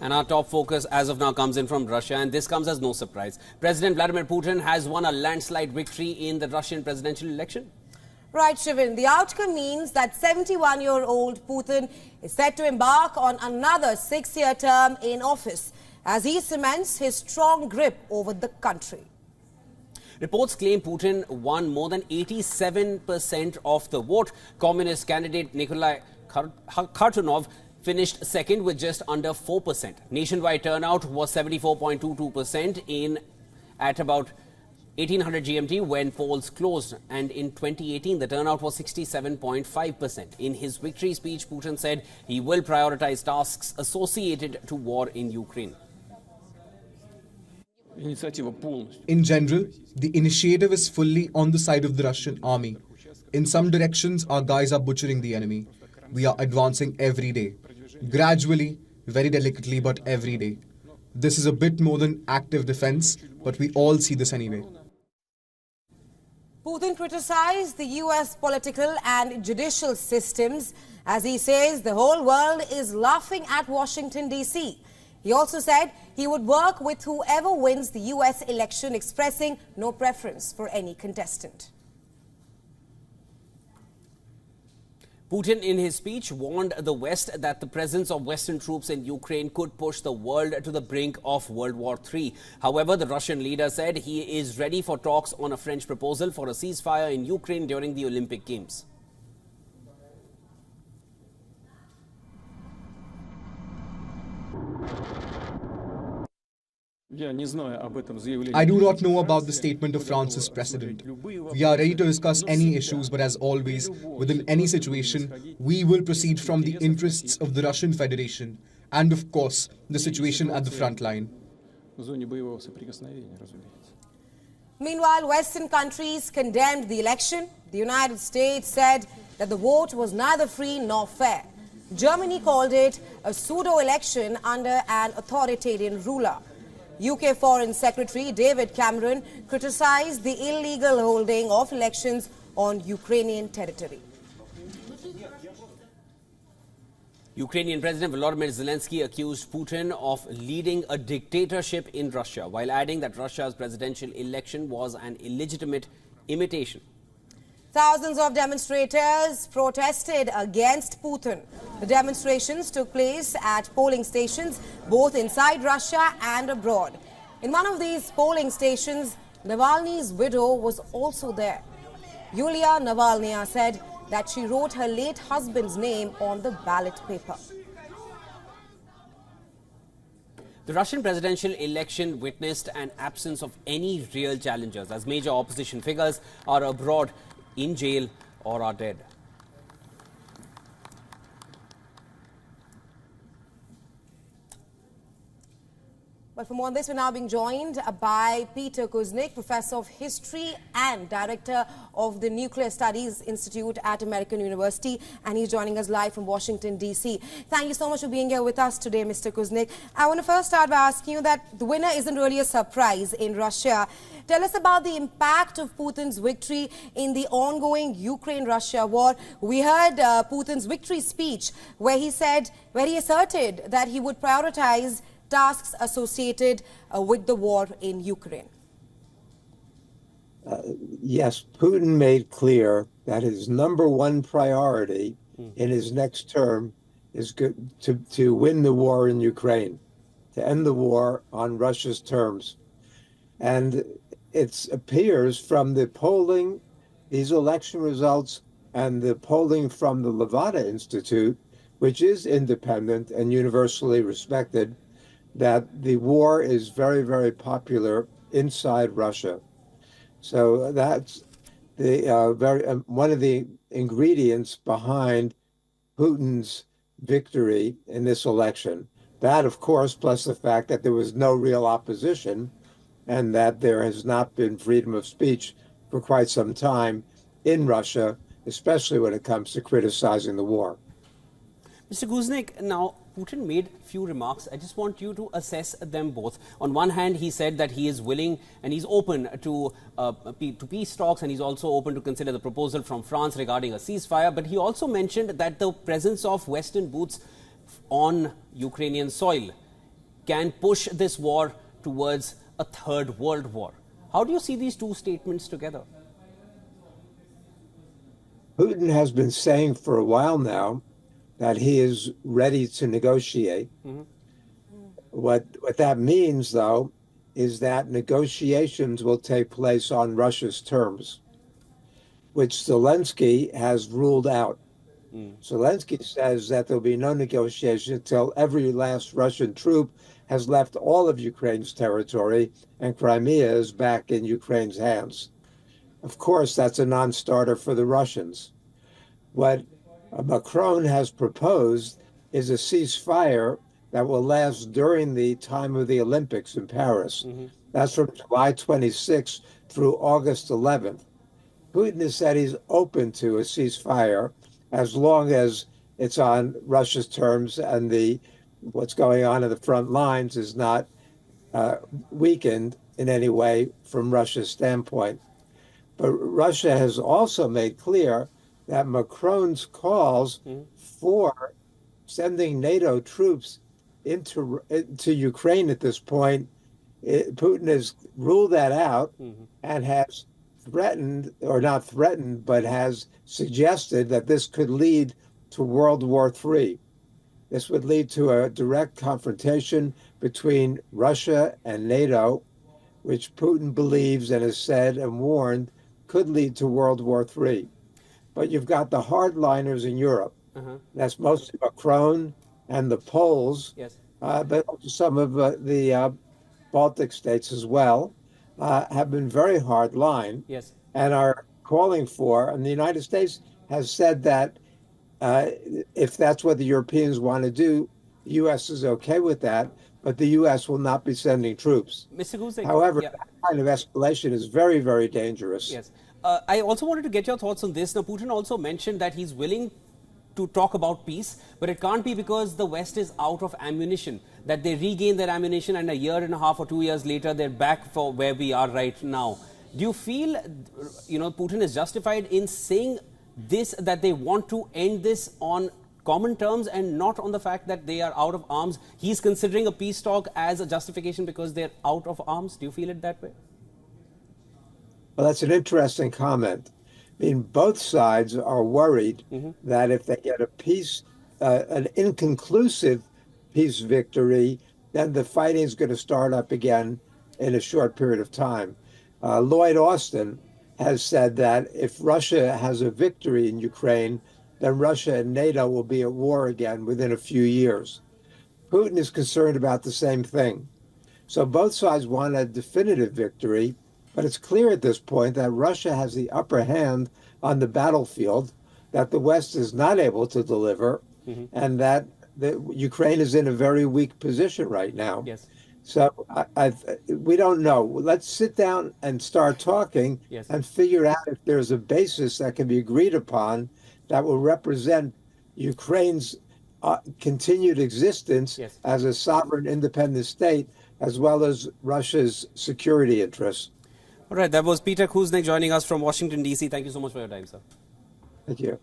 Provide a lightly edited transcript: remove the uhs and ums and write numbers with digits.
And our top focus as of now comes in from Russia, and this comes as no surprise. President Vladimir Putin has won a landslide victory in the Russian presidential election. Right, Shivin. The outcome means that 71-year-old Putin is set to embark on another 6-year term in office as he cements his strong grip over the country. Reports claim Putin won more than 87% of the vote. Communist candidate Nikolai Khartunov finished second with just under 4%. Nationwide turnout was 74.22% at about 1800 GMT when polls closed, and in 2018 the turnout was 67.5%. In his victory speech, Putin said he will prioritize tasks associated to war in Ukraine. In general, the initiative is fully on the side of the Russian army. In some directions, our guys are butchering the enemy. We are advancing every day. Gradually, very delicately, but every day. This is a bit more than active defense, but we all see this anyway. Putin criticized the US political and judicial systems as he says the whole world is laughing at Washington, D.C. He also said he would work with whoever wins the US election, expressing no preference for any contestant. Putin, in his speech, warned the West that the presence of Western troops in Ukraine could push the world to the brink of World War III. However, the Russian leader said he is ready for talks on a French proposal for a ceasefire in Ukraine during the Olympic Games. I do not know about the statement of France's president. We are ready to discuss any issues, but as always, within any situation, we will proceed from the interests of the Russian Federation and, of course, the situation at the front line. Meanwhile, Western countries condemned the election. The United States said that the vote was neither free nor fair. Germany called it a pseudo-election under an authoritarian ruler. UK Foreign Secretary David Cameron criticized the illegal holding of elections on Ukrainian territory. Ukrainian President Volodymyr Zelensky accused Putin of leading a dictatorship in Russia, while adding that Russia's presidential election was an illegitimate imitation. Thousands of demonstrators protested against Putin. The demonstrations took place at polling stations both inside Russia and abroad. In one of these polling stations, Navalny's widow was also there. Yulia Navalnaya said that she wrote her late husband's name on the ballot paper. The Russian presidential election witnessed an absence of any real challengers, as major opposition figures are abroad, in jail, or are dead. But for more on this, we're now being joined by Peter Kuznick, Professor of History and Director of the Nuclear Studies Institute at American University, and he's joining us live from Washington, D.C. Thank you so much for being here with us today, Mr. Kuznick. I want to first start by asking you that the winner isn't really a surprise in Russia. Tell us about the impact of Putin's victory in the ongoing Ukraine-Russia war. We heard Putin's victory speech where he asserted that he would prioritize tasks associated with the war in Ukraine. Yes, Putin made clear that his number one priority in his next term is to win the war in Ukraine, to end the war on Russia's terms. And it appears from the polling, these election results, and the polling from the Levada Institute, which is independent and universally respected, that the war is very, very popular inside Russia. So that's the one of the ingredients behind Putin's victory in this election. That, of course, plus the fact that there was no real opposition and that there has not been freedom of speech for quite some time in Russia, especially when it comes to criticizing the war. Mr. Kuznick, now Putin made a few remarks. I just want you to assess them both. On one hand, he said that he is willing and he's open to peace talks, and he's also open to consider the proposal from France regarding a ceasefire. But he also mentioned that the presence of Western boots on Ukrainian soil can push this war towards a third world war. How do you see these two statements together? Putin has been saying for a while now that he is ready to negotiate. What that means, though, is that negotiations will take place on Russia's terms, which Zelensky has ruled out. Zelensky says that there'll be no negotiation until every last Russian troop has left all of Ukraine's territory and Crimea is back in Ukraine's hands. Of course, that's a non-starter for the Russians. What Macron has proposed is a ceasefire that will last during the time of the Olympics in Paris. That's from July 26th through August 11th. Putin has said he's open to a ceasefire as long as it's on Russia's terms and what's going on in the front lines is not weakened in any way from Russia's standpoint. But Russia has also made clear that Macron's calls for sending NATO troops into Ukraine at this point, Putin has ruled that out and has threatened, or not threatened, but has suggested that this could lead to World War III. This would lead to a direct confrontation between Russia and NATO, which Putin believes and has said and warned could lead to World War III. But you've got the hardliners in Europe. That's mostly Macron and the Poles, but also some of the Baltic states as well, have been very hardline and are calling for, and the United States has said that if that's what the Europeans want to do, the U.S. is okay with that, but the U.S. will not be sending troops. Mr. Guzek, however, that kind of escalation is very, very dangerous. I also wanted to get your thoughts on this. Now, Putin also mentioned that he's willing to talk about peace, but it can't be because the West is out of ammunition, that they regain their ammunition and a year and a half or 2 years later, they're back for where we are right now. Do you feel, Putin is justified in saying this, that they want to end this on common terms and not on the fact that they are out of arms? He's considering a peace talk as a justification because they're out of arms. Do you feel it that way? Well, that's an interesting comment. I mean, both sides are worried that if they get a peace, an inconclusive peace victory, then the fighting is going to start up again in a short period of time. Lloyd Austin has said that if Russia has a victory in Ukraine, then Russia and NATO will be at war again within a few years. Putin is concerned about the same thing. So both sides want a definitive victory, but it's clear at this point that Russia has the upper hand on the battlefield, that the West is not able to deliver, and that Ukraine is in a very weak position right now. So we don't know. Let's sit down and start talking and figure out if there's a basis that can be agreed upon that will represent Ukraine's continued existence as a sovereign, independent state, as well as Russia's security interests. All right, that was Peter Kuznick joining us from Washington, D.C. Thank you so much for your time, sir. Thank you.